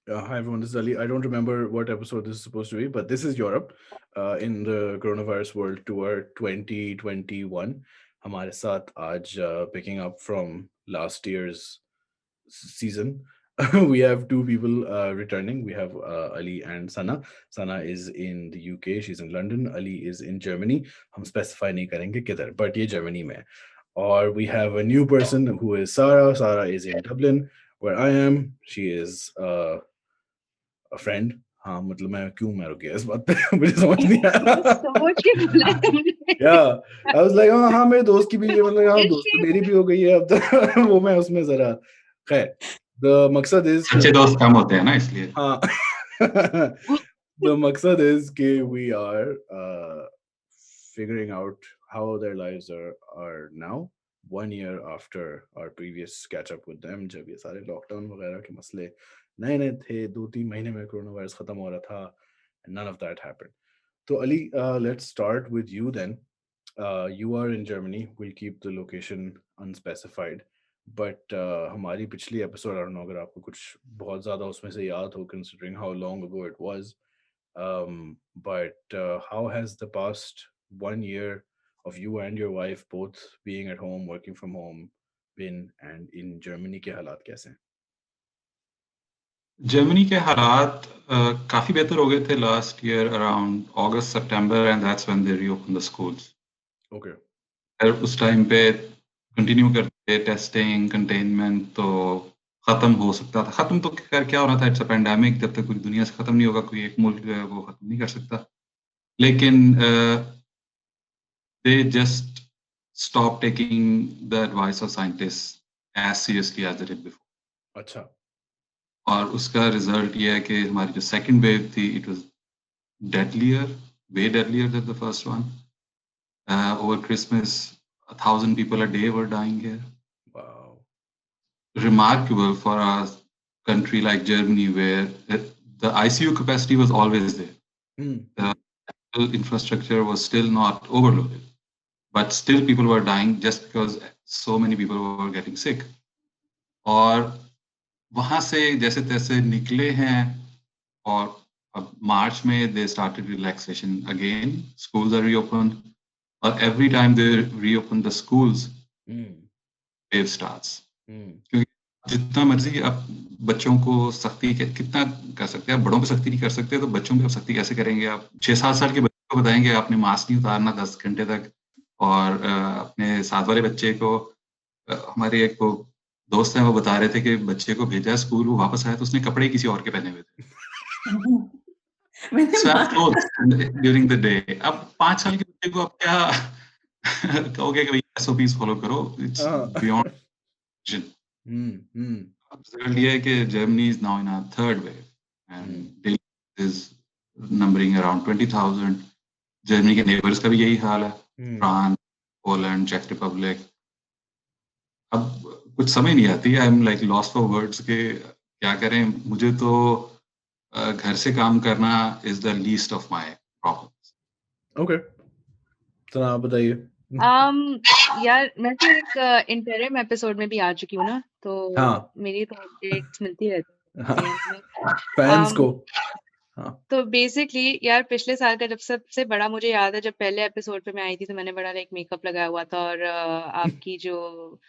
Hi everyone, this is Ali. I don't remember what episode this is supposed to be, but this is Europe in the coronavirus world tour 2021. हमारे साथ आज picking up from last year's season. We have two people returning. We have Ali and Sana. Sana is in the UK. She's in London. Ali is in Germany. हम specify नहीं करेंगे किधर, but ये Germany में है. Or we have a new person who is Sarah. Sarah is in Dublin, where I am. She is a friend. हाँ मतलब मैं क्यों मैं रुक गया इस बात पे मुझे समझ नहीं आया. सोच के बोला तुमने. Yeah, I was like हाँ मेरे दोस्त की भी है मतलब हाँ Is दोस्त तो she? मेरी भी हो गई है अब तो वो मैं उसमें जरा खैर the मकसद is सच्चे दोस्त कम होते हैं ना इसलिए. हाँ the मकसद is कि we are figuring out how their lives are now 1 year after our previous catch up with them जब ये सारे लॉकडाउन वगैरह के मसले नए नए थे 2-3 महीने में कोरोना वायरस खत्म हो रहा था and none of that happened. So Ali, let's start with you then. You are in Germany. We'll keep the location unspecified. But हमारी पिछली एपिसोड आई डोंट नो अगर आपको कुछ बहुत ज़्यादा उसमें से याद हो considering how long ago it was. But how has the past 1 year of you and your wife both being at home, working from home, been, and in Germany के हालात कैसे हैं? जर्मनी के हालात काफी बेहतर हो गए थे last year around August September and that's when they reopen the schools. Okay. और उस टाइम पे कंटिन्यू करते टेस्टिंग कंटेनमेंट तो खत्म हो सकता था. खत्म तो क्या हो रहा था, इट्स अ पेंडेमिक. जब तक पूरी दुनिया से खत्म नहीं होगा कोई एक मुल्क जो है वो खत्म नहीं कर सकता. लेकिन they just stop taking the advice of scientist as seriously as they did before. अच्छा. और उसका रिजल्ट ये है कि हमारी जो सेकंड वेव थी it was deadlier, way deadlier than the first one. Over Christmas, 1,000 people a day were dying here. Wow. Remarkable for a country like Germany, where the ICU capacity was always there. The medical infrastructure was still not overloaded, but still people were dying just because so many people were getting sick. और वहां से जैसे तैसे निकले हैं और अब मार्च में they started relaxation again. Schools are reopened. Or every time they reopen the schools, wave starts. क्योंकि जितना मर्जी आप बच्चों को सख्ती कितना कर सकते हैं, आप बड़ों पे सख्ती नहीं कर सकते तो बच्चों पे आप सख्ती कैसे करेंगे? आप 6-7 साल के बच्चे को बताएंगे आपने मास्क नहीं उतारना 10 घंटे तक, और अपने साथ वाले बच्चे को हमारे एक वो दोस्त हैं वो बता रहे थे कि बच्चे को भेजा स्कूल, वो वापस आया तो उसने कपड़े किसी और के पहने हुए थे. Swap clothes during the day. अब 5 साल के बच्चे को आप क्या कहोगे कि भैया SOPs फॉलो करो? It's beyond vision. रिजल्ट ये है कि Germany is now in a third wave and Delhi is numbering around 20,000. Germany के नेबर्स का भी यही हाल है, फ्रांस, पोलैंड, चेक रिपब्लिक. अब कुछ समझ नहीं आती. I am like lost for words के क्या करें. मुझे तो घर से काम करना is the least of my problems. Okay, तो आप बताइए. यार मैं तो एक इंटरिम एपिसोड में भी आ चुकी हूँ ना, तो मेरी तो अपडेट्स मिलती रहती हैं फैंस को. तो बेसिकली यार पिछले साल का जब सबसे बड़ा मुझे याद है, जब पहले एपिसोड पे मैं आई थी तो मैंने बड़ा लाइक मेकअप लगाया हुआ था, और आपकी जो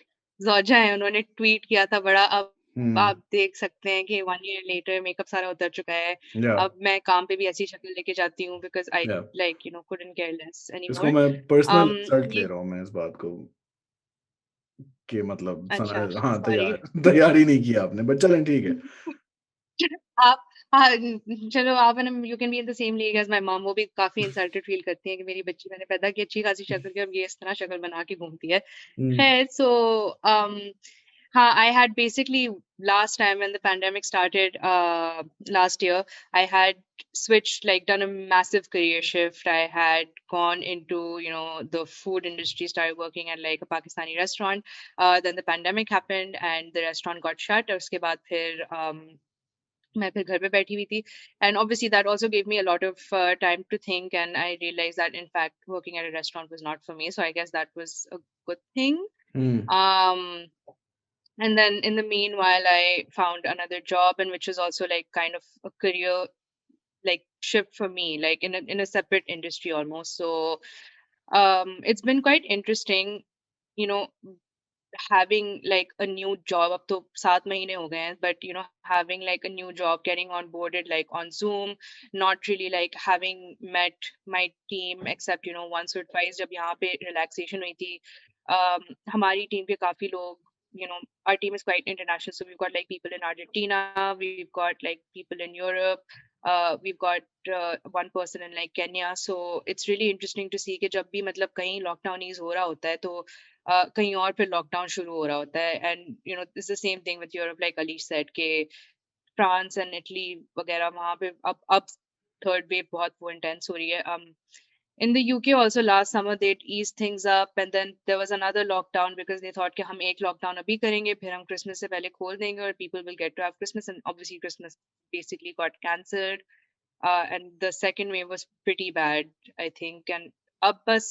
ज़ौजा है उन्होंने ट्वीट किया था बड़ा. अब आप देख सकते हैं कि 1 year later मेकअप सारा उतर चुका है. अब मैं काम पे भी ऐसी शक्ल लेके जाती हूँ because I like couldn't care less anymore. इसको मैं पर्सनल इंसल्ट ले रहा हूँ मैं इस बात को कि मतलब अच्छा, हाँ तैयारी नहीं किया आपने, बट चलें ठीक है. आप चलो आप you can be in the same league as my mom. वो भी काफी इंसल्टेड फील करती हैं कि मेरी बच्ची मैंने पैदा की अच्छी खासी शक्ल की और ये इस तरह शक्ल बना के घूमती है. खैर, सो हाँ, I had basically last time when the pandemic started last year, I had switched, like done a massive career shift. I had gone into, the food industry, started working at like a Pakistani restaurant. Then the pandemic happened and the restaurant got shut. और उसके बाद फिर मैं फिर घर पे बैठी हुई थी, and obviously that also gave me a lot of time to think, and I realized that in fact working at a restaurant was not for me. So I guess that was a good thing. And then in the meanwhile, I found another job, and which was also like kind of a career like shift for me, like in a separate industry almost. So it's been quite interesting, you know, having like a new job. Up to 7 mahine ho gaye hain, but having like a new job, getting onboarded like on Zoom, not really like having met my team except once or twice जब यहाँ पे relaxation हुई थी. हमारी team के काफी लोग, our team is quite international, so we've got like people in Argentina, we've got like people in Europe, we've got one person in like Kenya. So it's really interesting to see कि जब भी मतलब कहीं lockdown ease हो रहा होता है तो कहीं और फिर लॉकडाउन शुरू हो रहा होता है. And it's the same thing with Europe, like Alish said के फ्रांस एंड इटली वगैरह वहां पे अब थर्ड वेव बहुत वो इंटेंस हो रही है. In the UK also last summer they'd eased things up, and then there was another lockdown because they thought कि हम एक lockdown अभी करेंगे फिर हम Christmas से पहले खोल देंगे और people will get to have Christmas, and obviously Christmas basically got cancelled. And the second wave was pretty bad, I think. And अब बस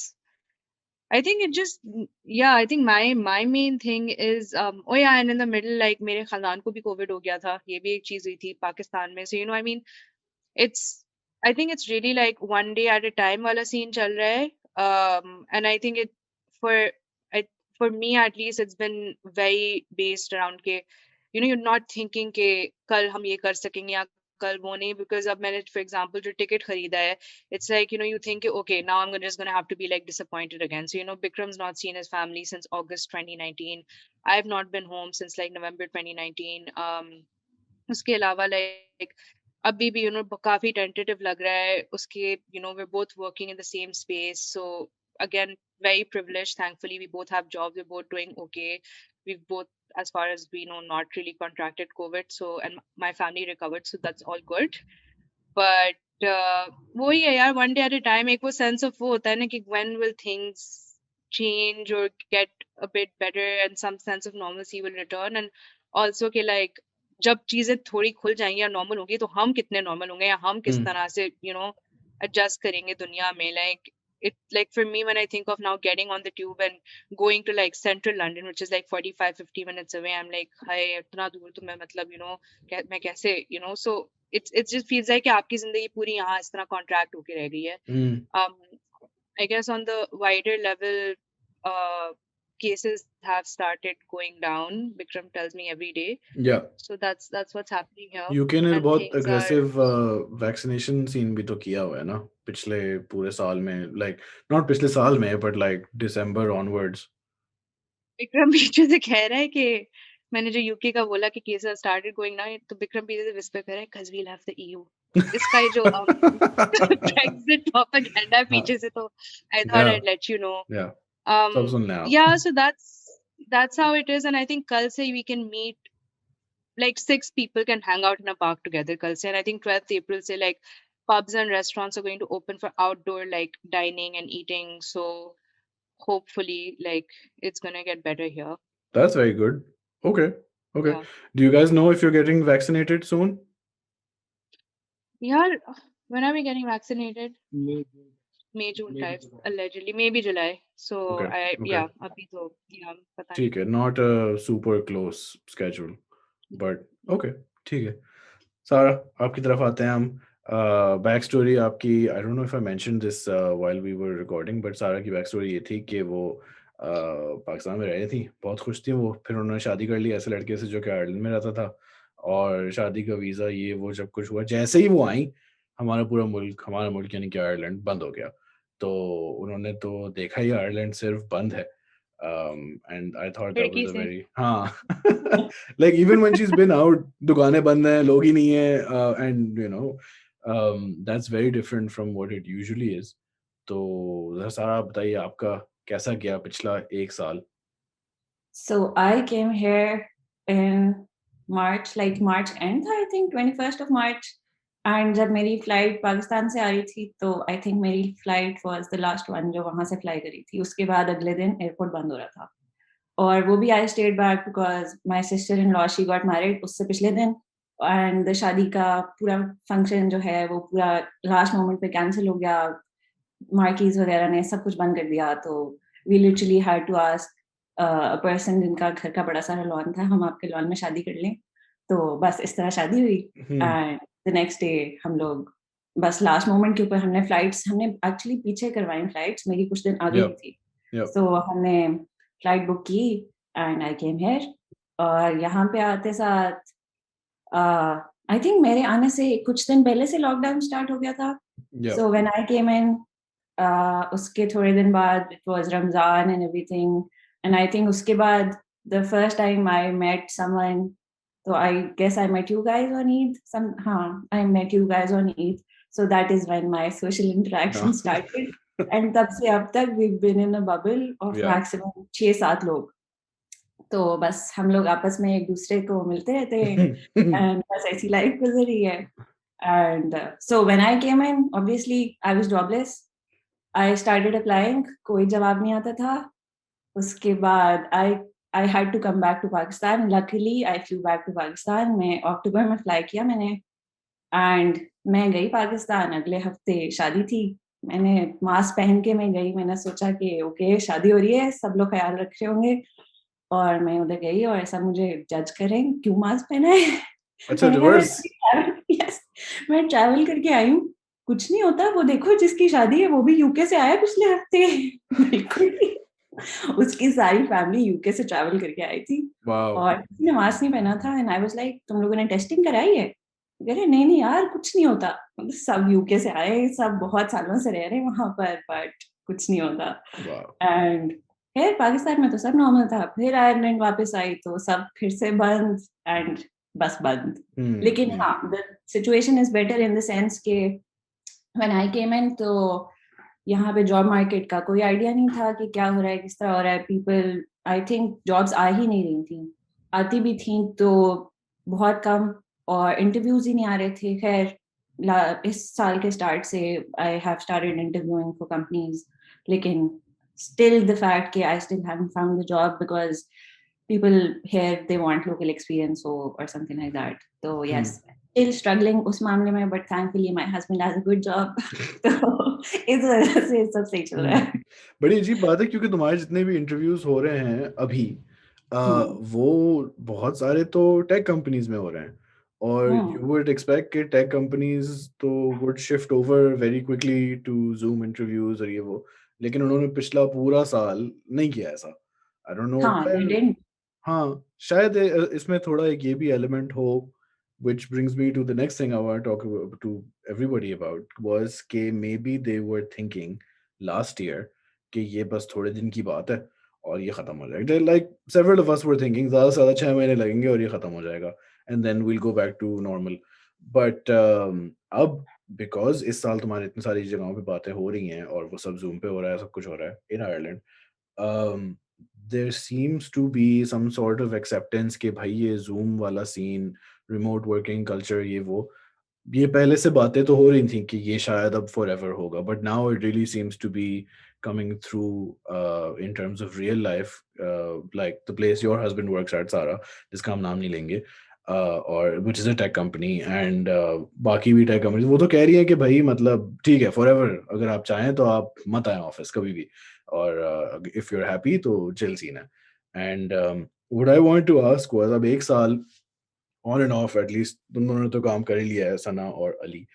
I think it just, yeah, I think my main thing is, oh yeah, and in the middle, like मेरे खानदान को भी COVID हो गया था, ये भी एक चीज हुई थी पाकिस्तान में. So I mean, I think it's really like one day at a time वाला scene चल रहा है. And I think for I, for me at least, it's been very based around के, you're not thinking के कल हम ये कर सकेंगे या कल वो नहीं, because अब मैंने for example जो ticket खरीदा है, it's like you think okay, now I'm just gonna have to be like disappointed again. So Bikram's not seen his family since August 2019. I've not been home since like November 2019. उसके अलावा like अभी भी काफी tentative लग रहा है उसके. We're both working in the same space, so again very privileged. Thankfully we both have jobs, we're both doing okay. We've both, as far as we know, not really contracted COVID, so, and my family recovered, so that's all good. But वही है यार, one day at a time. एक वो sense of वो होता है ना कि when will things change or get a bit better and some sense of normalcy will return. And also कि like जब चीजें थोड़ी खुल जाएंगी या नॉर्मल होंगी तो हम कितने नॉर्मल होंगे या हम किस तरह से एडजस्ट करेंगे दुनिया में. Like for me, when I think of now getting on the tube and going to like central London, which is like 45-50 minutes away, I'm like, हाय इतना दूर तो मैं मतलब मैं कैसे so it just feels like कि आपकी जिंदगी पूरी यहाँ इस तरह कॉन्ट्रैक्ट होके रह गई है. I guess on the wider level, cases have started going down. Bikram tells me every day. Yeah. So that's what's happening here. UK ने And बहुत things aggressive vaccination scene भी तो किया हुआ है ना पिछले पूरे साल में, like not पिछले साल में but like December onwards. Bikram पीछे से कह रहा है कि मैंने जो UK का बोला कि cases started going down, तो Bikram पीछे से whisper कर रहा है because we'll have the EU. इसका ये जो Brexit propaganda पीछे से, तो I thought I'd let you know. Yeah. Yeah, so that's how it is. And I think kal se we can meet, like 6 people can hang out in a park together kal se. And I think 12th April say like pubs and restaurants are going to open for outdoor like dining and eating. So hopefully like it's gonna get better here. That's very good. Okay. Yeah. Do you guys know if you're getting vaccinated soon? Yeah, when are we getting vaccinated? May June type allegedly, maybe July. So yeah, abhi to yeah pata nahi. ठीक है, not a super close schedule, but okay, ठीक है. सारा, आपकी तरफ आते हैं हम. बैक स्टोरी आपकी, I don't know if I mentioned this while we were recording, but सारा की बैक स्टोरी ये थी कि वो पाकिस्तान में रह रही थी, बहुत खुश थी वो. फिर उन्होंने शादी कर ली ऐसे लड़के से जो कि आयरलैंड में रहता था, और शादी का वीज़ा ये वो जब कुछ हुआ, जैसे ही वो आई हमारा मुल्क यानी कि आयरलैंड बंद हो गया. तो उन्होंने तो देखा ही आयरलैंड सिर्फ बंद है. And I thought that was a very like even when she's been out, दुकानें बंद हैं, लोग ही नहीं है, and that's very different from what it usually is. तो सारा बताइए आपका कैसा गया पिछला एक साल? So I came here in March, like March end, I think 21st of March. And जब मेरी फ्लाइट पाकिस्तान से आ रही थी तो आई थिंक मेरी flight was the last one जो वहां से फ्लाई करी थी. उसके बाद अगले दिन एयरपोर्ट बंद हो रहा था, और वो भी I stayed back because my sister in law she got married उससे पिछले दिन, एंड शादी का पूरा फंक्शन जो है वो पूरा लास्ट मोमेंट पे कैंसिल हो गया. मार्कीज वगैरह ने सब कुछ बंद कर दिया, तो we literally had to ask person जिनका घर का बड़ा सारा लॉन था, हम आपके लॉन में शादी कर लें। तो बस इस तरह शादी हुई एंड द नेक्स्ट डे हम लोग बस लास्ट मोमेंट के ऊपर हमने एक्चुअली पीछे करवाई फ्लाइट्स, मेरी कुछ दिन आगे Yep. थी। Yep. सो हमने फ्लाइट बुक की एंड आई केम हियर, और यहाँ पे आते साथ आई थिंक मेरे आने से कुछ दिन पहले से लॉकडाउन स्टार्ट हो गया था। Yep. सो व्हेन आई केम इन, उसके थोड़े दिन बाद it was Ramzan and everything, and I think उसके बाद the first time I met someone, so I guess I met you guys on Eid. I met you guys on Eid. So that is when my social interaction started. And तब से अब तक we've been in a bubble of maximum 6-7 लोग. तो बस हम लोग आपस में एक दूसरे को मिलते रहते हैं and बस ऐसी लाइफ गुजर रही है. And so when I came in, obviously I was jobless. I started applying. कोई जवाब नहीं आता था. उसके बाद I had to come back to Pakistan. Luckily, I flew back to Pakistan. मैं अक्टूबर में फ्लाई किया मैंने, and मैं गई पाकिस्तान. अगले हफ्ते शादी थी. मैंने मास्क पहन के मैं गई. मैंने सोचा कि ओके शादी हो रही है, सब लोग ख्याल रख रहे होंगे, और मैं उधर गई और ऐसा मुझे जज करें क्यों मास्क पहना है. अच्छा, रिवर्स. यस, मैं ट्रैवल करके आई हूँ, कुछ नहीं होता. वो देखो जिसकी शादी है वो भी यूके से आया पिछले हफ्ते. बिल्कुल उसकी सारी फैमिली यूके से ट्रैवल करके आई थी. और किसी ने मास्क नहीं पहना था. एंड आई वाज लाइक, तुम लोगों ने टेस्टिंग कराई है? कह रहे नहीं यार कुछ नहीं होता. मतलब सब यूके से आए, सब बहुत सालों से रह रहे हैं वहां पर, बट कुछ नहीं होता. एंड फिर पाकिस्तान में तो सब नॉर्मल था. फिर आयरलैंड वापस आई तो सब फिर से बंद, एंड बस बंद. लेकिन हाँ, the situation is better in the sense के व्हेन आई केम इन तो यहाँ पे जॉब मार्केट का कोई आइडिया नहीं था कि क्या हो रहा है, किस तरह हो रहा है. पीपल, आई थिंक जॉब्स आ ही नहीं रही थी. आती भी थी तो बहुत कम, और इंटरव्यूज ही नहीं आ रहे थे. खैर इस साल के स्टार्ट से I have started interviewing for companies, लेकिन still the fact that I still haven't found the job because people here they want local experience or something like that. So yes, still struggling उस मामले में, but thankfully my husband has a good job. तो इस वजह से सब सही चल रहा है. बड़ी अजीब बात है क्योंकि तुम्हारे जितने भी इंटरव्यूज हो रहे हैं अभी वो बहुत सारे तो टेक कंपनीज में हो रहे हैं, और you would expect कि टेक कंपनीज तो would shift over very quickly to Zoom interviews और ये वो, लेकिन उन्होंने पिछला पूरा साल नहीं किया ऐसा. I don't know. हाँ, शायद इसमें थोड़ा एक ये भी एलिमेंट हो, which brings me to the next thing I want to talk about to everybody about was कि maybe they were thinking last year कि ये बस थोड़े दिन की बात है और ये खत्म हो जाएगा. Like several of us were thinking ज़्यादा से ज़्यादा 6 महीने लगेंगे और ये खत्म हो जाएगा, and then we'll go back to normal. But अब because इस साल तुम्हारे इतनी सारी जगहों पे बातें हो रही हैं और वो सब Zoom पे हो रहा है, सब कुछ हो रहा है in Ireland, there seems to be some sort of acceptance कि भाई ये Zoom वाला scene, remote working culture, ये पहले से बातें तो हो रही थी कि ये शायद अब forever होगा, but now it really seems to be coming through in terms of real life, like the place your husband works at, Sara, जिसका हम नाम नहीं लेंगे, और which is a tech company, and बाकी भी tech companies वो तो कह रही है कि भाई मतलब ठीक है forever, अगर आप चाहें तो आप मत आए ऑफिस कभी भी, और if you're happy तो chill scene है. And what I want to ask was, अब एक साल on and off at least तुम दोनों ने तो काम कर ही लिया है, सना और Ali,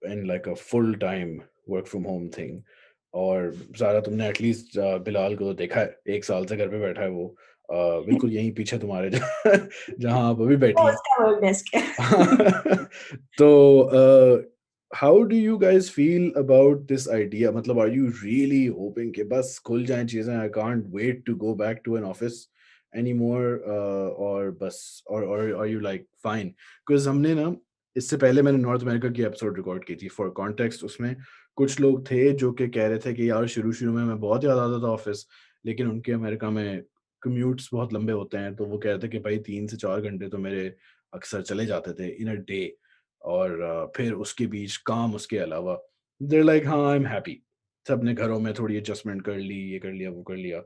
in like a full time work from home thing, और सारा तुमने एटलीस्ट बिलाल को तो देखा है, एक साल से घर पे बैठा है वो, बिल्कुल यहीं पीछे तुम्हारे जहाँ आप अभी बैठी हैं. तो how do you guys feel about this idea? मतलब are you really hoping कि बस खुल जाएं चीजें, I can't wait to go back to an office anymore, और बस और are you like fine? Because हमने ना इससे पहले मैंने नॉर्थ अमेरिका की एपिसोड रिकॉर्ड की थी फॉर कॉन्टेक्स्ट. उसमें कुछ लोग थे जो कि कह रहे थे कि यार शुरू में मैं बहुत याद आता था ऑफिस, लेकिन उनके अमेरिका में कम्यूट्स बहुत लंबे होते हैं, तो वो कह रहे थे कि भाई 3 से 4 घंटे तो मेरे अक्सर चले जाते थे इन अ डे, और फिर उसके बीच काम उसके अलावा. देयर लाइक हाँ आई एम हैप्पी. सबने घरों में थोड़ी एडजस्टमेंट कर ली, ये कर लिया वो कर लिया.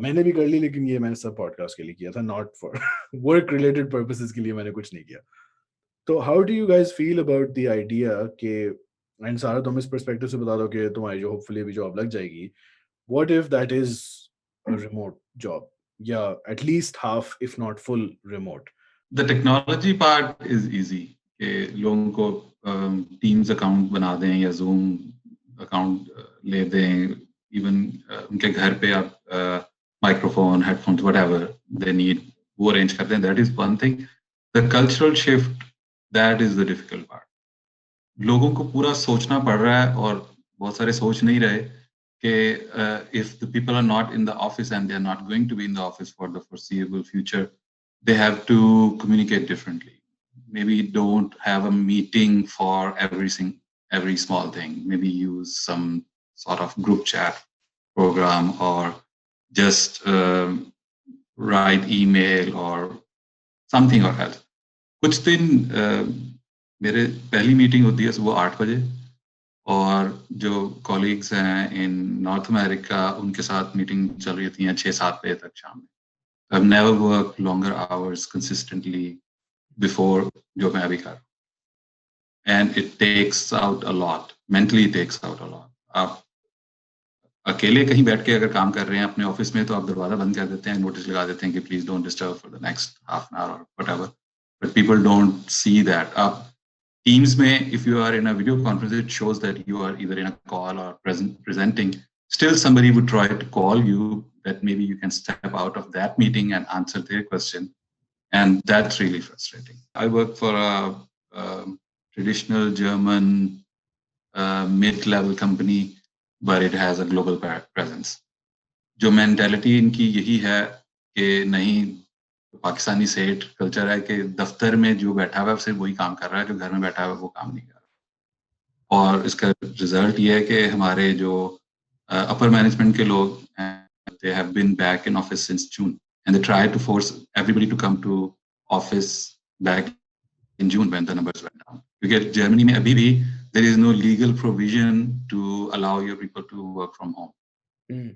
मैंने भी कर ली, लेकिन ये मैंने सब पॉडकास्ट के लिए किया था, not for work related purposes के लिए मैंने कुछ नहीं किया. तो how do you guys feel about the idea के, एंड सारा तुम इस पर्सपेक्टिव से बता दो कि तुम्हारी जो होपफुली भी जॉब लग जाएगी, what if that is a remote job? Yeah, at least half, if not full remote. The technology part is easy. कि लोगों को Teams account बना दें या Zoom account ले दें, even उनके घर पे आप microphone, headphones, whatever they need, वो arrange कर दें. That is one thing. The cultural shift, that is the difficult part. लोगों को पूरा सोचना पड़ रहा है और बहुत सारे सोच नहीं रहे कि if the people are not in the office and they are not going to be in the office for the foreseeable future, they have to communicate differently. Maybe don't have a meeting for every small thing. Maybe use some sort of group chat program or just write email or something or else. कुछ दिन मेरे पहली meeting होती है सुबह 8 बजे और जो कॉलीग्स हैं इन नॉर्थ अमेरिका उनके साथ मीटिंग चल रही थी 6-7 बजे तक शाम में. I've never worked longer hours consistently before जो मैं अभी कर रहा हूँ. And it takes out a lot. Mentally it takes out a lot. आप अकेले कहीं बैठ के अगर काम कर रहे हैं अपने ऑफिस में तो आप दरवाजा बंद कर देते हैं, नोटिस लगा देते हैं कि please don't disturb for the next half an hour और whatever. But people don't see that. Teams में, if you are in a video conference, it shows that you are either in a call or presenting. Still, somebody would try to call you that maybe you can step out of that meeting and answer their question. And that's really frustrating. I work for a traditional German mid-level company, but it has a global presence. जो mentality इनकी यही है कि नहीं, पाकिस्तानी सेठ culture है कि दफ्तर में जो बैठा हुआ है सिर्फ वही काम कर रहा है, जो घर में बैठा हुआ है वो काम नहीं कर रहा. और इसका रिजल्ट ये है कि हमारे जो अपर मैनेजमेंट के लोग हैं, they have been back in office since June and they tried to force everybody to come to office back in June when the numbers went down. क्योंकि जर्मनी में अभी भी there is no legal provision to allow your people to work from home.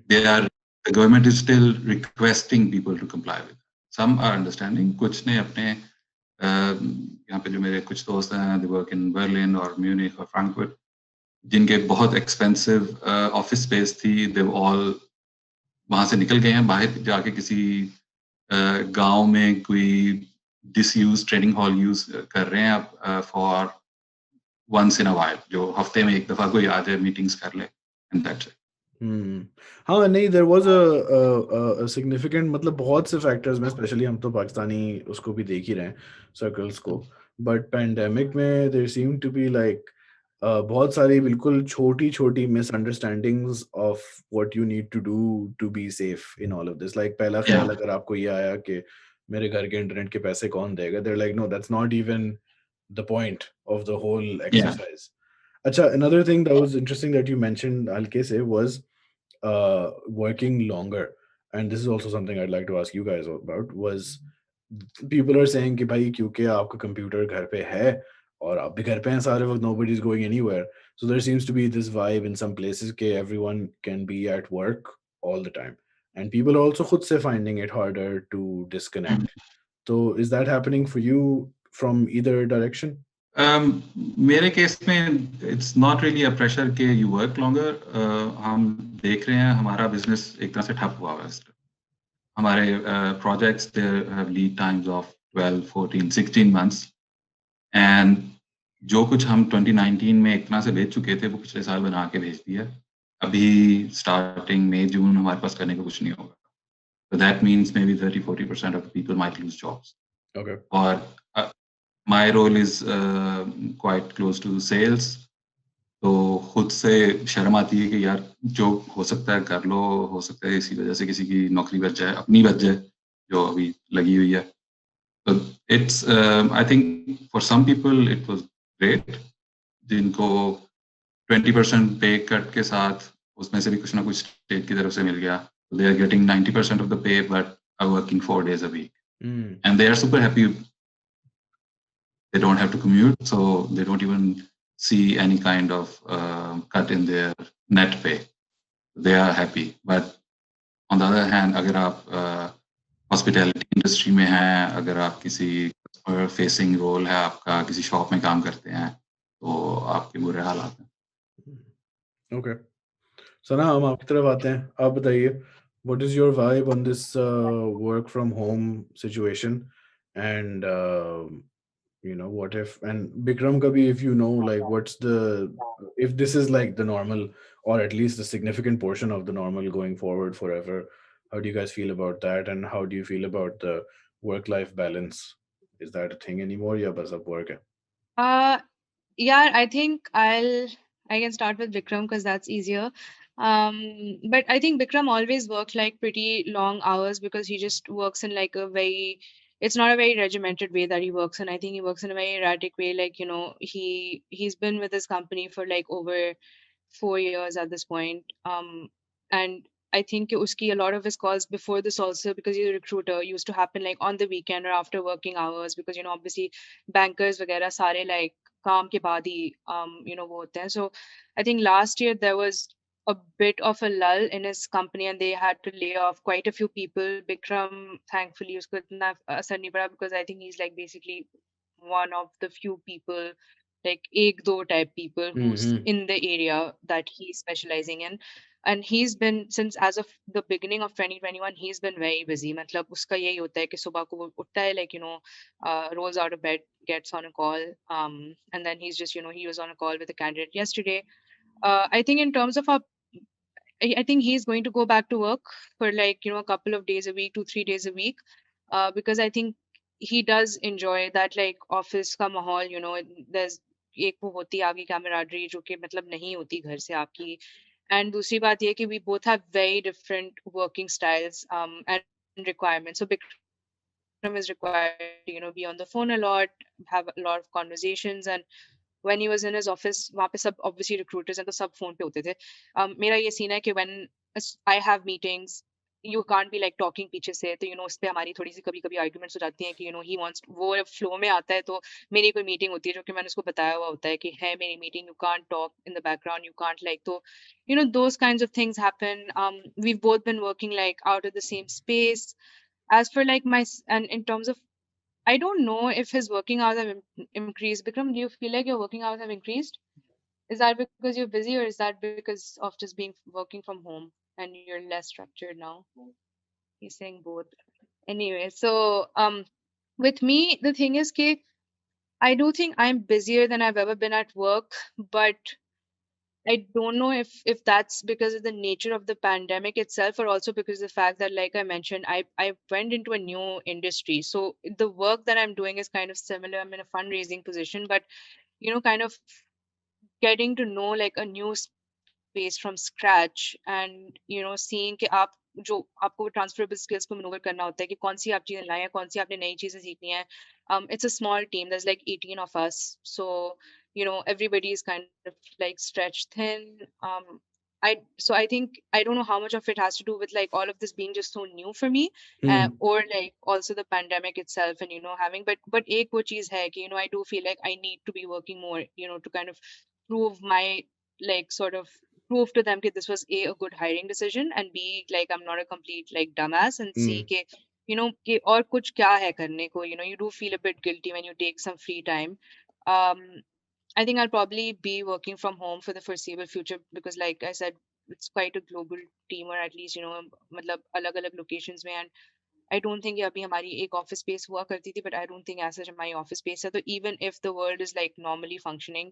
The government is still requesting people to comply with. Some are understanding. कुछ ने अपने यहाँ पे जो मेरे कुछ दोस्त हैं, they work in Berlin or Munich or Frankfurt, जिनके बहुत expensive office space थी, they've all वहाँ से निकल गए हैं, बाहर जाके किसी गांव में कोई disused training hall use कर रहे हैं आप for once in a while, जो हफ्ते में एक दफा कोई आ जाए meetings कर ले, and that's it. हाँ नहीं, there was a significant, मतलब बहुत से factors में, especially हम तो पाकिस्तानी उसको भी देख ही रहे हैं circles को, but pandemic में there seemed to be like बहुत सारी बिल्कुल छोटी misunderstandings of what you need to do to be safe in all of this. Like पहला ख्याल अगर आपको ये आया कि मेरे घर के इंटरनेट के पैसे कौन देगा, they're like, no, that's not even the point of the whole exercise. Acha, another thing that was interesting that you mentioned, Alkese, was working longer. And this is also something I'd like to ask you guys about, was people are saying कि भाई क्योंकि आपका computer घर पे है और आप भी घर पे हैं सारे वक्त, nobody is going anywhere. So there seems to be this vibe in some places कि everyone can be at work all the time. And people are also खुद से finding it harder to disconnect. So is that happening for you from either direction? मेरे case में it's not really a pressure कि you work longer. हम देख रहे हैं हमारा business एक तरह से ठप हुआ है. हमारे projects there have lead times of 12, 14, 16 months. And जो कुछ हम 2019 में एक तरह से भेज चुके थे वो पिछले साल बना के भेज दिया. अभी starting May, June हमारे पास करने को कुछ नहीं होगा. So that means maybe 30-40% of the people might lose jobs. Okay. Or my role is quite close to sales. तो खुद से शर्म आती है कि यार जो हो सकता है कर लो, हो सकता है इसी वजह से किसी की नौकरी बच जाए, अपनी बच जाए जो अभी लगी हुई है. So it's I think for some people it was great, जिनको 20% पे कट के साथ उसमें से भी कुछ ना कुछ स्टेट की तरफ से मिल गया. They are getting 90% of the pay but are working 4 days a week. And they are super happy. They don't have to commute, so they don't even see any kind of cut in their net pay. They are happy. But on the other hand, अगर आप hospitality industry में हैं, अगर आप किसी customer facing role है आपका, किसी shop में काम करते हैं, तो आपके बुरे हालात हैं. Okay. सना, हम आपकी तरफ आते हैं. आप बताइए, what is your vibe on this work from home situation? And what if, and Bikram Kabhi, if you know, like, what's the, if this is like the normal, or at least a significant portion of the normal going forward forever, how do you guys feel about that? And how do you feel about the work life balance? Is that a thing anymore? Yeah, bas ab work hai. Uh, yeah, I think I can start with Bikram because that's easier. But I think Bikram always worked like pretty long hours because he just works in like a very, it's not a very regimented way that he works, and I think he works in a very erratic way. Like, he's been with his company for like over 4 years at this point. And I think uski, a lot of his calls before this also, because he's a recruiter, used to happen like on the weekend or after working hours, because obviously bankers वगैरह सारे like काम के बाद ही वो होते हैं. So I think last year there was a bit of a lull in his company and they had to lay off quite a few people. Bikram, thankfully, उसको इतना असर नहीं पड़ा because I think he's like basically one of the few people, like ek do type people who's Mm-hmm. in the area that he's specializing in. And he's been, since as of the beginning of 2021, he's been very busy. मतलब उसका यही होता है कि सुबह को वो उठता है, like, rolls out of bed, gets on a call, and then he's just, he was on a call with a candidate yesterday. I think in terms of I think he's going to go back to work for like, a couple of days a week, 2, 3 days a week, because I think he does enjoy that like office का माहौल. There's एक वो होती है आपकी camaraderie जो कि मतलब नहीं होती घर से आपकी. And दूसरी बात ये कि we both have very different working styles and requirements. So Bikram is required to, be on the phone a lot, have a lot of conversations. And when he was in his office, वहाँ पे सब obviously recruiters हैं तो सब phone पे होते थे. मेरा ये scene है कि when I have meetings, you can't be like talking पीछे से, तो उस पे हमारी थोड़ी सी कभी कभी arguments हो जाती हैं कि he wants, वो flow में आता है. तो मेरी कोई meeting होती है जो कि मैंने उसको बताया हुआ होता है कि है मेरी meeting, you can't talk in the background, you can't like, तो those kinds of things happen. We've both been working like out of the same space. As for like and in terms of, I don't know if his working hours have increased. Bikram, do you feel like your working hours have increased? Is that because you're busy, or is that because of just being working from home and you're less structured now? He's saying both. Anyway, so with me, the thing is कि I do think I'm busier than I've ever been at work, but I don't know if that's because of the nature of the pandemic itself, or also because of the fact that, like I mentioned, I went into a new industry. So the work that I'm doing is kind of similar. I'm in a fundraising position, but kind of getting to know like a new space from scratch, and seeing कि आप जो आपको transferable skills को maneuver करना होता है कि कौन सी आप चीजें लाएं, कौन सी आपने नई चीजें सीखनी है. It's a small team. There's like 18 of us, so everybody is kind of like stretched thin. I think I don't know how much of it has to do with like all of this being just so new for me, Hmm. or like also the pandemic itself, and having, but एक वो चीज है कि I do feel like I need to be working more, to kind of prove my, like, sort of prove to them that this was a good hiring decision, and b, like, I'm not a complete like dumbass, and c Hmm. कि और कुछ क्या है करने को. You do feel a bit guilty when you take some free time. um I think I'll probably be working from home for the foreseeable future because, like I said, it's quite a global team, or at least, मतलब अलग-अलग locations में. And I don't think ये अभी हमारी एक office space हुआ करती थी, but I don't think as such हमारी office space है. So even if the world is like normally functioning,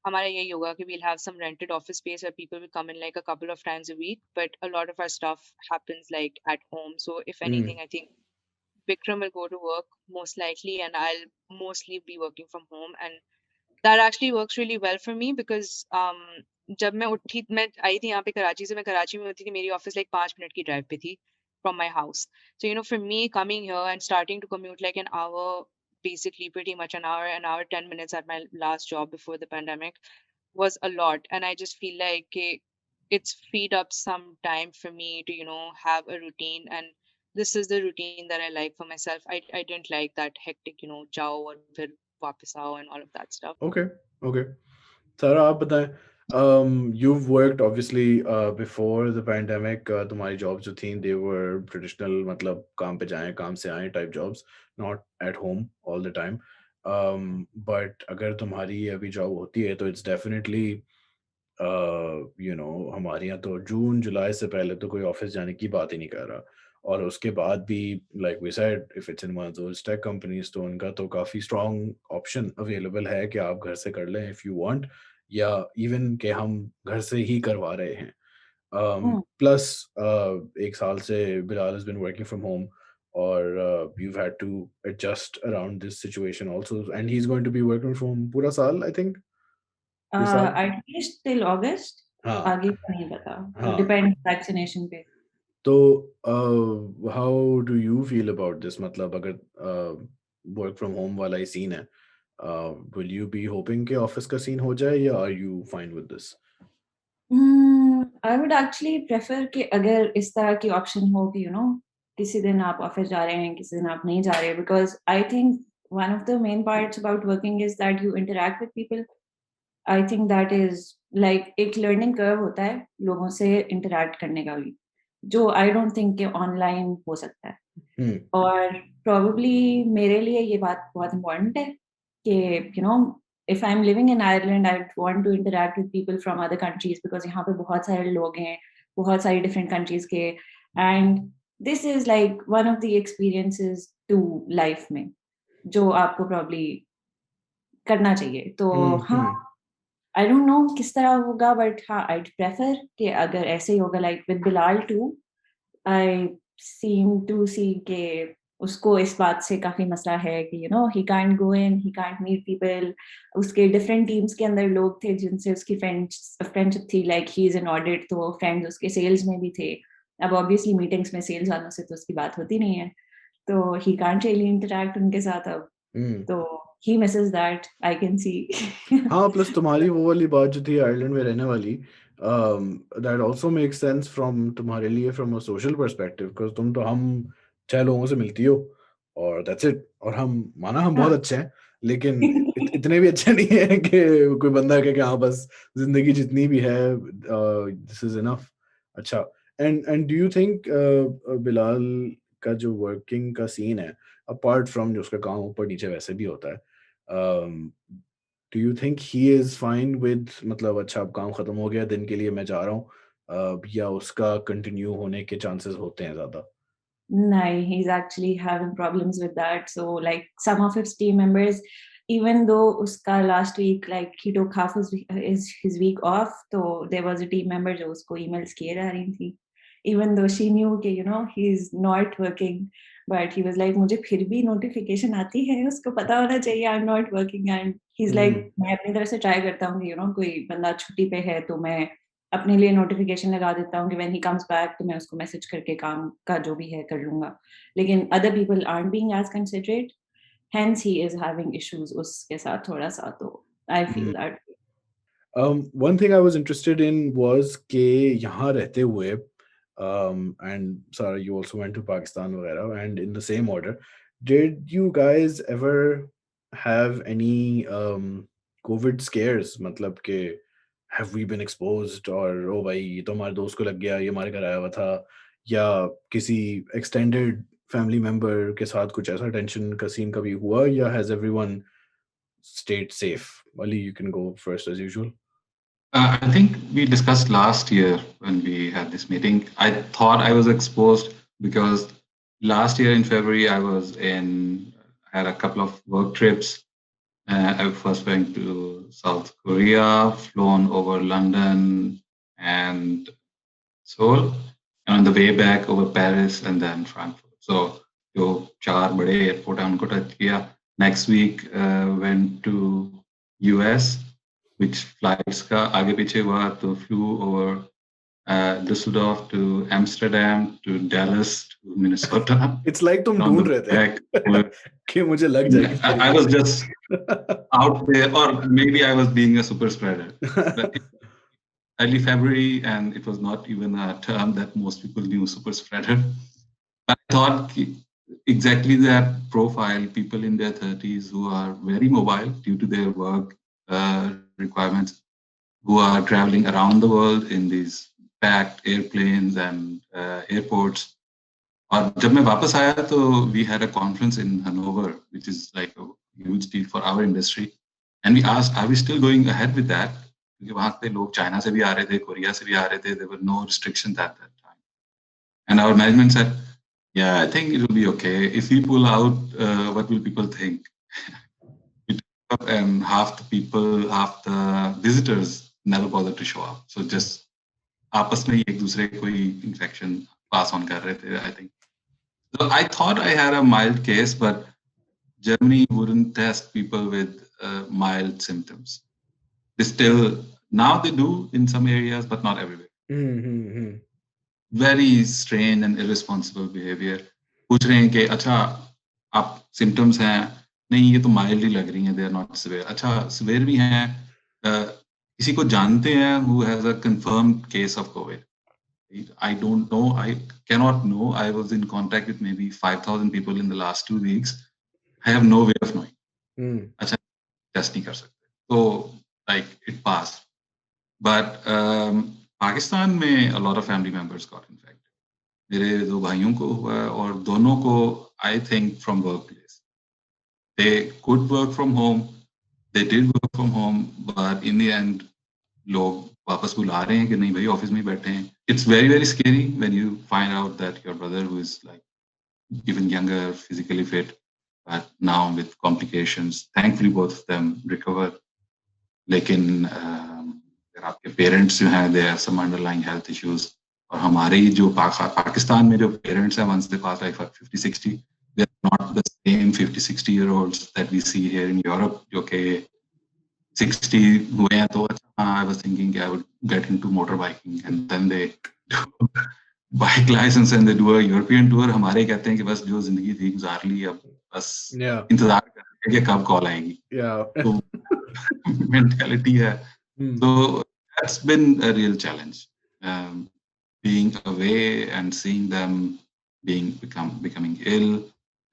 हमारा यही होगा कि we'll have some rented office space where people will come in like a couple of times a week, but a lot of our stuff happens like at home. So if Hmm. anything, I think Bikram will go to work most likely, and I'll mostly be working from home. And that actually works really well for me because जब मैं आई थी यहाँ पे कराची से, मैं कराची में होती थी, मेरी ऑफिस like 5 मिनट की ड्राइव पे थी from my house. So for me coming here and starting to commute like an hour, basically pretty much an hour 10 minutes at my last job before the pandemic was a lot. And I just feel like it's freed up some time for me to have a routine, and this is the routine that I like for myself. I didn't like that hectic जाओ और फिर वापस आओ and all of that stuff. Okay. Okay. Sara, आप बताएं. You've worked obviously before the pandemic. तुम्हारी jobs जो थी, they were traditional, मतलब काम पे जाएं, काम से आएं type jobs, not at home all the time. But अगर तुम्हारी ये अभी job होती है, तो it's definitely हमारे यहाँ तो जून जुलाई से पहले तो कोई ऑफिस जाने की बात ही नहीं कर रहा, और उसके बाद भी like we said if it's in one of those tech companies तो उनका तो काफ़ी स्ट्रॉन्ग ऑप्शन अवेलेबल है कि आप घर से कर लें इफ़ यू वांट, या इवन कि हम घर से ही करवा रहे हैं। प्लस एक साल से Bilal has been working from home, और you've had to adjust around this situation also, and he's going to be working from पूरा साल I think this साल। एटलीस्ट टिल अगस्त, हाँ आगे का नहीं पता, हाँ डिपेंड वैक्सीनेशन पे। तो how do you feel about this, मतलब अगर वर्क फ्रॉम होम वाला ही सीन है, विल यू बी होपिंग कि ऑफिस का सीन हो जाए, या are you fine with this? I would actually prefer कि अगर इस तरह की ऑप्शन हो कि किसी दिन आप ऑफिस जा रहे हैं, किसी दिन आप नहीं जा रहे, because I think one of the main parts about working is that you interact with people. I think that is like एक लर्निंग कर्व होता है लोगों से इंटरेक्ट करने का भी, जो आई डोंट थिंक कि ऑनलाइन हो सकता है। और प्रोबेबली मेरे लिए ये बात बहुत इम्पोर्टेंट है कि if I'm living in Ireland, I'd want to interact with people from other countries because यहाँ पे बहुत सारे लोग हैं, बहुत सारी different countries के, and this is like one of the experiences to life में जो आपको probably करना चाहिए। तो हाँ, I don't know किस तरह होगा, but हाँ, I'd prefer कि अगर ऐसे ही होगा like with Bilal too, I seem to see कि उसको इस बात से काफी मसला है कि he can't go in, he can't meet people। उसके different teams के अंदर लोग थे जिनसे उसकी friendship थी, like he is in audit, तो friends उसके sales में भी थे। अब obviously meetings में sales वालों से तो उसकी बात होती नहीं है, तो he can't really interact उनके साथ अब। तो he misses that, I can see। हाँ, प्लस तुम्हारी वो वाली बात जो थी आयरलैंड में रहने वाली, that also makes sense from तुम्हारे लिए from a social perspective, because तुम तो हम 6 लोगों से मिलती हो और that's it, और हम बहुत अच्छे हैं, लेकिन इतने भी अच्छे नहीं है कि कोई बंदा कहे कि हाँ बस जिंदगी जितनी भी है this is enough। अच्छा, and do you think Bilal का जो वर्किंग का सीन है, apart from जो उसका काम ऊपर नीचे वैसे भी होता है, do you think he is fine with, मतलब अच्छा अब काम खत्म हो गया दिन के लिए मैं जा रहा हूँ, या उसका कंटिन्यू होने के चांसेस होते हैं ज्यादा? No, he's actually having problems with that. So like some of his team members, even though uska last week like he took half his week off, so there was a team member जो उसको emails किए जा रही थी, even though she knew कि he's not working, but he was like मुझे फिर भी notification आती है, उसको पता होना चाहिए I'm not working, and he's like मैं अपनी तरफ से try करता हूँ कि कोई बंदा छुट्टी पे है तो मैं अपने लिए नोटिफिकेशन लगा देता हूँ कि व्हेन ही कम्स बैक तो मैं उसको मैसेज करके काम का जो भी है कर लूंगा, लेकिन other people aren't being as considerate, hence he is having issues उसके साथ थोड़ा सा, तो I feel that. One thing I was interested in was कि यहाँ रहते हुए, and Sarah, you also went to Pakistan वगैरह, and in the same order, did you guys ever have any COVID scares, मतलब कि have we been exposed, और ओ भाई ये तो हमारे दोस्त को लग गया, ये हमारे घर आया हुआ था, या किसी extended family member के साथ कुछ ऐसा टेंशन का सीन कभी हुआ, या has everyone stayed safe? Ali, you can go first as usual. I think we discussed last year when we had this meeting. I thought I was exposed because last year in February I had a couple of work trips. I first went to South Korea, flown over London and Seoul, and on the way back over Paris and then Frankfurt. So जो 4 बड़े airport हैं उनको touch किया. Next week went to US, which flights का आगे पीछे हुआ, तो flew over Düsseldorf to Amsterdam to Dallas to Minnesota. It's like तुम ढूंढ रहे थे कि मुझे लग जाए. I was just out there, or maybe I was being a super spreader. But early February, and it was not even a term that most people knew, super spreader. I thought exactly that profile, people in their 30s who are very mobile due to their work requirements, who are traveling around the world in these packed airplanes and airports. और जब मैं वापस आया तो we had a conference in Hanover, which is like a huge deal for our industry, and we asked, are we still going ahead with that? क्योंकि वहां पे लोग चाइना से भी आ रहे थे, कोरिया से भी आ रहे थे. There were no restrictions at that time. And our management said, yeah, I think it will be okay. If we pull out, what will people think? And half the visitors never bothered to show up. So just आपस में एक दूसरे को ही infection pass on कर रहे थे, I think. So I thought I had a mild case, but Germany wouldn't test people with mild symptoms. Now they do in some areas, but not everywhere. Mm-hmm. Very strange and irresponsible behavior. पूछ रहे हैं कि अच्छा आप symptoms हैं, नहीं ये तो mild ही लग रही हैं, they are not severe. अच्छा severe भी हैं, किसी को जानते हैं who has a confirmed case of COVID. I don't know, I cannot know. I was in contact with maybe 5,000 people in the last 2 weeks. I have no way of knowing. अच्छा test नहीं कर सकते. So like it passed. But Pakistan में a lot of family members got infected. मेरे 2 भाइयों को हुआ और दोनों को I think from workplace. They could work from home. They did work from home, but in the end लोग वापस बुला रहे हैं कि नहीं भाई ऑफिस में ही बैठे हैं. It's very very scary when you find out that your brother who is like even younger, physically fit, but now with complications. Thankfully both of them recover. लेकिन आपके पेरेंट्स जो हैं, they have some underlying health issues. और हमारे जो पाकिस्तान में जो parents हैं, once they pass like 50-60, they are not the same 50-60-year-olds that we see here in Europe, जो कि 60 हुए हैं. तो I was thinking I would get into motorbiking, and then they do bike license and they do a European tour. हमारे कहते हैं कि बस जो जिंदगी थी गुजार ली, अब बस इंतजार कर रहे हैं कि कब कॉल आएगी. तो mentality है. So that's been a real challenge. Being away and seeing them becoming ill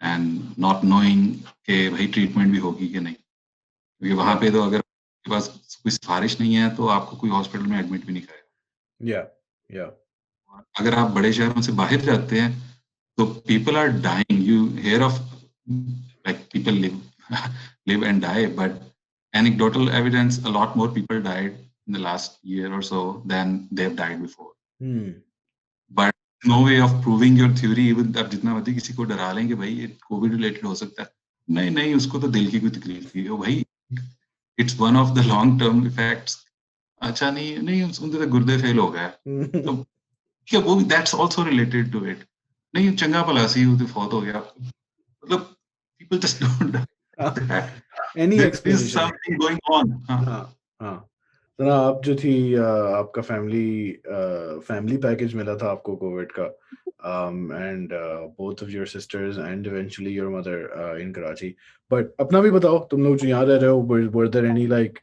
and not knowing कि भाई ट्रीटमेंट भी होगी कि नहीं, क्योंकि वहां पे तो अगर आपके पास कोई सिफारिश नहीं है तो आपको कोई हॉस्पिटल में एडमिट भी नहीं करेगा. अगर आप बड़े शहरों से बाहर जाते हैं तो people are dying. You hear of like people live and die, but anecdotal evidence, a lot more people died in the last year or so than they've died before. But no way of proving your theory. Even आप जितना मर्जी किसी को डरा लें कि भाई ये कोविड रिलेटेड हो सकता है, नहीं उसको तो दिल की कोई तकलीफ थी. भाई it's one of the long term effects. अच्छा नहीं उनके तो गुर्दे फेल हो गए, तो क्या वो that's also related to it. नहीं चंगा भला सी वो तो फौत हो गया, मतलब people just don't die. Any there is something going on. तो ना आप जो थी आपका फैमिली पैकेज मिला था आपको कोविड का, and both of your sisters and eventually your mother in Karachi. But अपना भी बताओ, तुम लोग जो यहाँ रह रहे हो, were there any like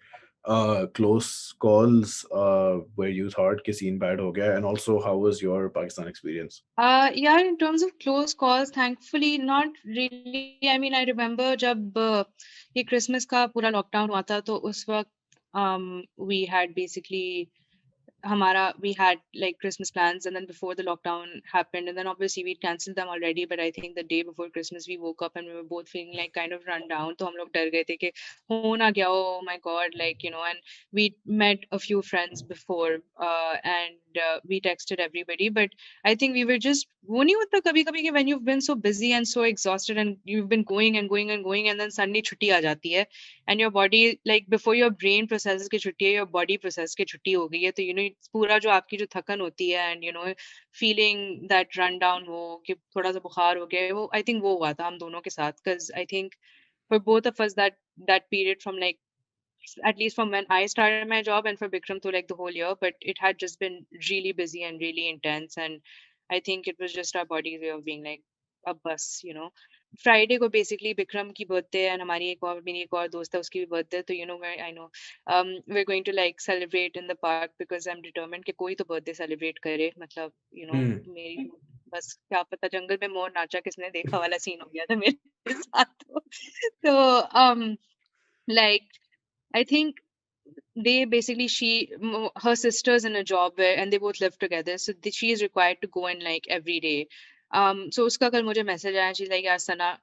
close calls where you thought कि scene bad हो गया, and also how was your Pakistan experience? Yeah, in terms of close calls, thankfully not really. I mean, I remember जब ये Christmas का पूरा lockdown हुआ था, तो उस वक्त we had basically we had like Christmas plans, and then before the lockdown happened, and then obviously we canceled them already, but I think the day before Christmas we woke up and we were both feeling like kind of run down. तो हम लोग डर गए थे कि हो ना गया, oh my god, like, you know. And we met a few friends before and we texted everybody, but I think we were just वो नहीं होता कभी कभी when you've been so busy and so exhausted and you've been going and going and going, and then suddenly छुट्टी आ जाती है, and your body, like before your brain processes कि छुट्टी है, your body processes कि छुट्टी हो गई है, तो you know पूरा जो आपकी जो थकन होती है and you know feeling that run down हो कि थोड़ा सा बुखार हो गया, वो I think वो हुआ था हम दोनों के साथ, because I think for both of us that period from like at least from when I started my job and for Bikram to like the whole year, but it had just been really busy and really intense, and I think it was just our body's way of being like a bus, you know. Friday को basically Bikram की birthday and हमारी मेरी एक और दोस्त है उसकी भी birthday, तो you know I know we're going to like celebrate in the park because I'm determined कि कोई तो birthday celebrate करे, मतलब you know मेरी बस क्या पता जंगल में मोर नाचा किसने देखा वाला सीन हो गया था मेरे साथ. तो like I think they basically her sister's in a job where, and they both live together, so she is required to go in like every day So उसका कल मुझे मैसेज आया, she's like, यार सना,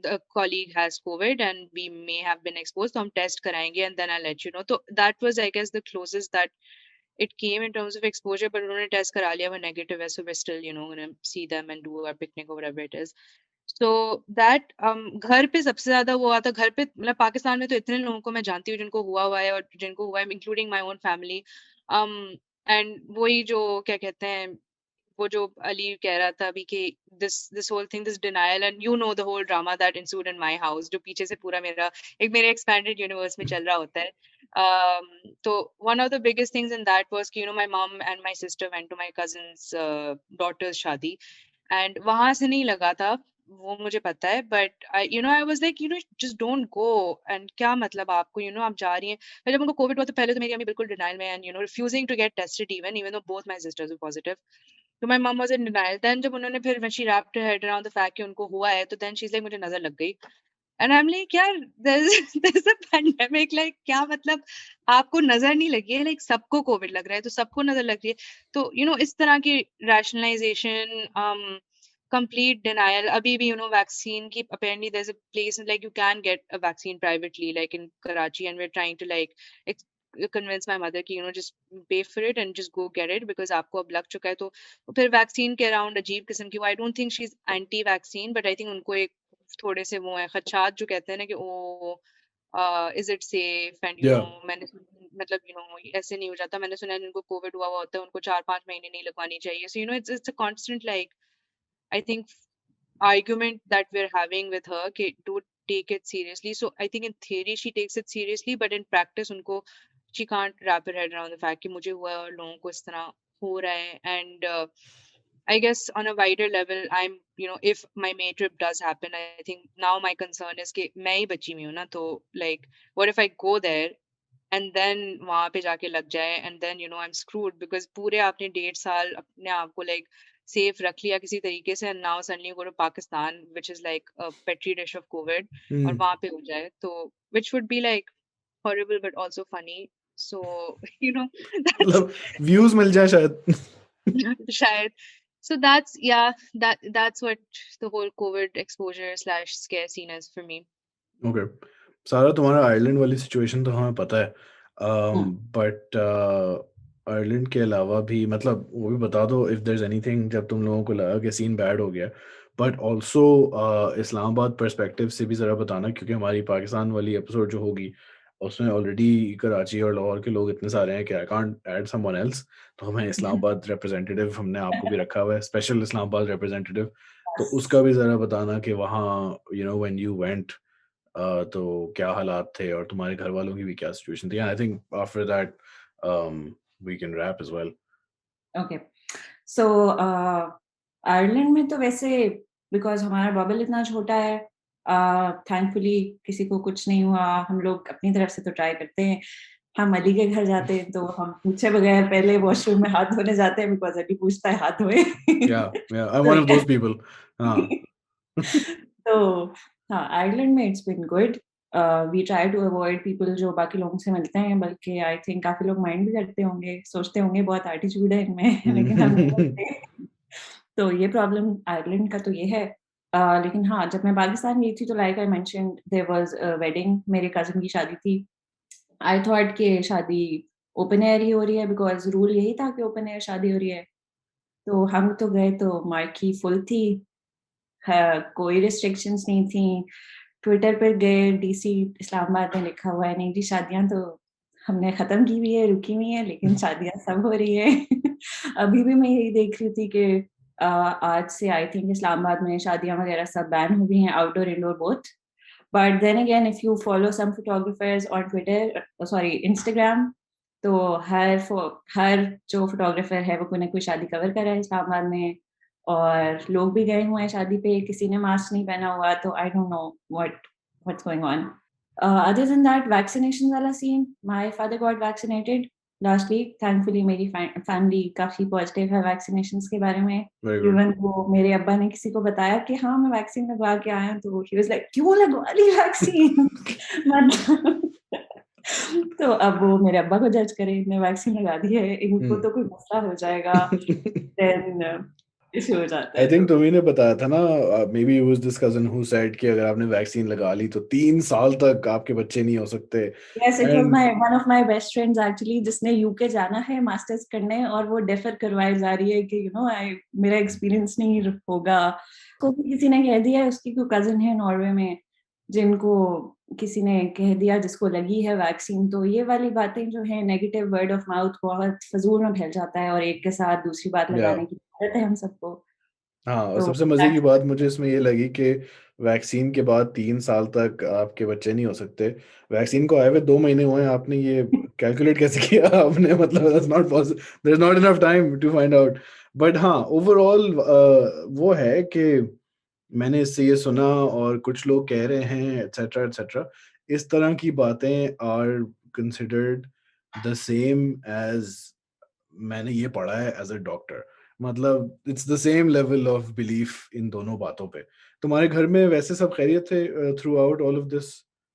the colleague has COVID and we may have been exposed, तो हम test कराएंगे and then I'll let you know. तो that was I guess the closest that it came in terms of exposure, but उन्होंने test करा लिया, वो negative है, so we're still gonna see them and do our picnic or whatever it is. So that घर पे सबसे ज्यादा वो आता, घर पे मतलब पाकिस्तान में तो इतने लोगों को मैं जानती हूँ जिनको हुआ है और जिनको हुआ है, including my own family. And वही जो क्या कहते हैं, वो जो अली कह रहा था अभी कि this whole thing, this denial, and you know the whole drama that ensued in my house, जो पीछे से पूरा मेरे expanded universe में चल रहा होता है. तो one of the biggest things in that was कि my mom and my sister went to my cousin's daughter's शादी, and वहां से नहीं लगा था वो मुझे पता है, but I was like just don't go, and क्या मतलब आपको आप जा रही हैं. फिर जब उनको कोविड हुआ तो पहले तो मेरी अम्मी बिल्कुल डिनाइल में, and refusing to get tested even though both my sisters were positive. So my mom was in denial. Then जब उन्होंने फिर when she wrapped her head around the fact कि उनको हुआ है, तो then she's like मुझे नजर लग गई. And I'm like यार there's a pandemic, like क्या मतलब आपको नजर नहीं लगी है, like सबको कोविड लग रहा है तो सबको नजर लग रही है. तो इस तरह की rationalization, complete denial. अभी भी vaccine की apparently there's a place like you can get a vaccine privately like in Karachi, and we're trying to like convince my mother कि just pay for it and just go get it because आपको अब लग चुका है. तो फिर vaccine के around अजीब किस्म की, I don't think she's anti vaccine, but I think उनको एक थोड़े से वो है खदशात जो कहते हैं ना कि ओ is it safe, and मैंने मतलब ऐसे नहीं हो जाता. मैंने सुना है जिनको कोविड हुआ होता है उनको 4-5 महीने नहीं लगवानी चाहिए. So it's a constant like I think argument that we're having with her कि to take it seriously. So I think in theory she takes it seriously, but in practice उनको she can't wrap her head around the fact कि मुझे हुआ है और लोगों को इस तरह हो रहा है. And I guess on a wider level, I'm if my May trip does happen, I think now my concern is कि मैं ही बची हुई हूँ ना, तो like what if I go there and then वहाँ पे जाके लग जाए, and then I'm screwed because पूरे आपने 1.5 साल अपने आप को like safe रख लिया किसी तरीके से, and now suddenly you go to Pakistan which is like a petri dish of COVID और वहाँ पे हो जाए तो which would be like horrible but also funny. So that's मतलब views मिल जाए शायद शायद. So that's what the whole COVID exposure / scare scene is for me. Okay. सारा तुम्हारा आयरलैंड वाली सिचुएशन तो हमें पता है, बट आयरलैंड के अलावा भी मतलब वो भी बता दो इफ देयर इज एनीथिंग जब तुम लोगों को लगा कि सीन बैड हो गया, बट ऑल्सो इस्लामाबाद पर्सपेक्टिव से भी ज़रा बताना, क्योंकि हमारी पाकिस्तान वाली एपिसोड जो होगी उसमें ऑलरेडी कराची और लाहौर के लोग इतने सारे हैं कि I can't add someone else, तो हमें इस्लामाबाद रिप्रेजेंटेटिव हमने आपको भी रखा हुआ है, स्पेशल इस्लामाबाद रिप्रेजेंटेटिव, तो उसका भी ज़रा बताना कि वहाँ व्हेन यू वेंट तो क्या हालात थे और तुम्हारे घर वालों की भी क्या सिचुएशन थी. I think after that we can wrap as well. Okay, so Ireland में तो वैसे बिकॉज हमारा बबल इतना छोटा है, थैंकफुली किसी को कुछ नहीं हुआ. हम लोग अपनी तरफ से तो ट्राई करते हैं. हम अली के घर जाते हैं तो हम पूछे बगैर पहले वॉशरूम में हाथ धोने जाते हैं बिकॉज अली पूछता है हाथ धोए. I am one of those people. तो हाँ, आयरलैंड में it's been good. We try to avoid people जो बाकी लोगों से मिलते हैं, बल्कि आई थिंक काफी लोग माइंड भी करते होंगे, सोचते होंगे बहुत एटीट्यूड है इनमें लेकिन हम तो ये प्रॉब्लम आयरलैंड का तो ये है. लेकिन हाँ, जब मैं पाकिस्तान गई थी तो like I mentioned there was a wedding, मेरे कजिन की शादी थी. आई थॉट कि शादी ओपन एयर ही हो रही है बिकॉज रूल यही था कि ओपन एयर शादी हो रही है. तो हम तो गए तो मार्की फुल थी, कोई रिस्ट्रिक्शंस नहीं थी. ट्विटर पर गए, डीसी इस्लामाबाद में लिखा हुआ है नहीं जी शादियां तो हमने खत्म की हुई है, रुकी हुई है, लेकिन शादियां सब हो रही है. अभी भी मैं यही देख रही थी कि आज से आई थिंक इस्लामाबाद में शादियां वगैरह सब बैन हो गई हैं, outdoor indoor both. But then again if you follow some photographers on Twitter, sorry Instagram, तो हर जो फोटोग्राफर है वो कोई ना कोई शादी कवर कर रहा है इस्लामाबाद में, और लोग भी गए हुए हैं शादी पे, किसी ने मास्क नहीं पहना हुआ. तो I don't know what's going on. Other than that, vaccination वाला scene, my father got vaccinated last week. Thankfully मेरी family काफी positive है vaccinations के बारे में. Even वो मेरे अब्बा ने किसी को बताया कि हाँ मैं वैक्सीन लगवा के आया हूँ, तो he was like क्यों लगवा ली वैक्सीन. मतलब तो अब वो मेरे अब्बा को जज करे, इनने वैक्सीन लगा दी है, इनको तो कोई मसला हो जाएगा. Then इशू हो जाता आई है। थिंक तुम्ही ने बताया था ना, may be was this cousin who said कि अगर आपने वैक्सीन लगा ली तो 3 साल तक आपके बच्चे नहीं हो सकते। Yes, it was and one of my best friends actually, जिसने यूके जाना है मास्टर्स करने और वो डेफर करवाए जा रही है कि मेरा एक्सपीरियंस नहीं होगा। को किसी ने कह दिया, उसकी कोई कजिन है नॉर्वे में जिनको किसी ने कह दिया जिसको लगी है वैक्सीन, तो ये वाली बातें जो है नेगेटिव वर्ड ऑफ माउथ बहुत फजूल में फैल जाता है और एक के साथ दूसरी बात या लगाने की आदत है हम सबको। हाँ, और तो सबसे मजे की बात मुझे इसमें ये लगी कि वैक्सीन के बाद 3 साल तक आपके बच्चे नहीं हो सकते। वैक्सीन को आए हुए 2 महीने हुए हैं, आपने ये कैलकुलेट कैसे किया आपने? मतलब that's not possible, there is not enough time to find out. But हाँ, ओवरऑल वो है कि मैंने इससे ये सुना और कुछ लोग कह रहे हैं एटसेट्रा एटसेट्रा, इस तरह की बातें are considered the same as, मैंने ये पढ़ा है एज़ अ डॉक्टर, मतलब it's the same level of belief in दोनों बातों पे। तुम्हारे घर में वैसे सब खैरियत थे through out all of this?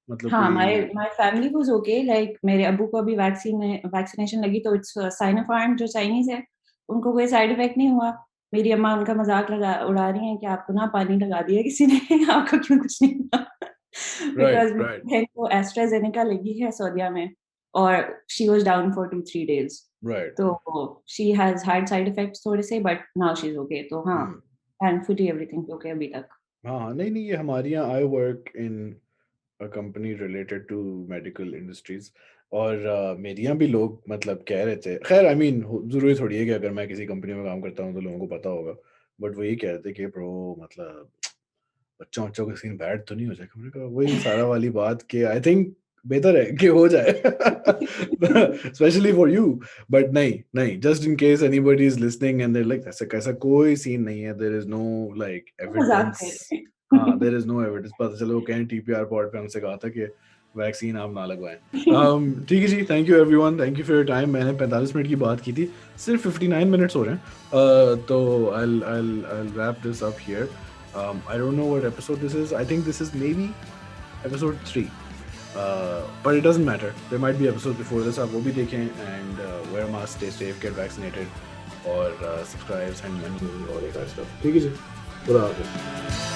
मतलब हाँ, कोई my family was okay, like मेरे अब्बू को अभी वैक्सीनेशन लगी तो इट्स साइनोफार्म जो चाइनीज है, उनको कोई साइड इफेक्ट नहीं हुआ। मेरी अम्मा उनका मजाक उड़ा रही हैं कि आपको ना पानी लगा दिया किसी ने आपको क्यों कुछ नहीं हुआ। राइट, बिकॉज राइट, मेरी बहन को एस्ट्राजेनेका लगी है सऊदीया में और she was down for 2-3 days, right. तो she has had side effects थोड़े से, but now she is okay. तो हाँ, हुँ। थैंकफुली एवरीथिंग ओके अभी तक। हाँ, हाँ, नहीं, नहीं, ये हमारे यहाँ, I work in a company related to medical industries, और मेरे यहाँ भी लोग मतलब कह रहे थे, खैर आई मीन जरूरी थोड़ी है कि अगर मैं किसी कंपनी में काम करता हूँ तो लोगों को पता होगा, बट वो ये कह रहे थे कि ब्रो मतलब बच्चों बच्चों का सीन बैड तो नहीं हो जाएगा? मैंने कहा वही सारा वाली बात कि आई थिंक बेहतर है कि हो जाए स्पेशली फॉर यू, बट नहीं नहीं, just in case anybody is listening and there like ऐसा कैसा कोई सीन नहीं है, देयर इज नो लाइक मजाक एविडेंस। कर रहे हाँ, हैं। देयर इज नो एविडेंस, पता चलो कहीं टीपीआर पॉड पे हमसे कहा था कि वैक्सीन आप ना लगवाएं। ठीक है जी, thank you everyone, thank you for your time. मैंने 45 मिनट की बात की थी, सिर्फ 59 मिनट्स हो रहे हैं, तो I'll wrap this up here. I don't know what episode this is. I think this is maybe episode 3. But it doesn't matter. There might be episodes before this. आप वो भी देखें, and wear a mask, stay safe, get vaccinated, और subscribe, send money, all that stuff. ठीक है जी, खुदा हाफिज़।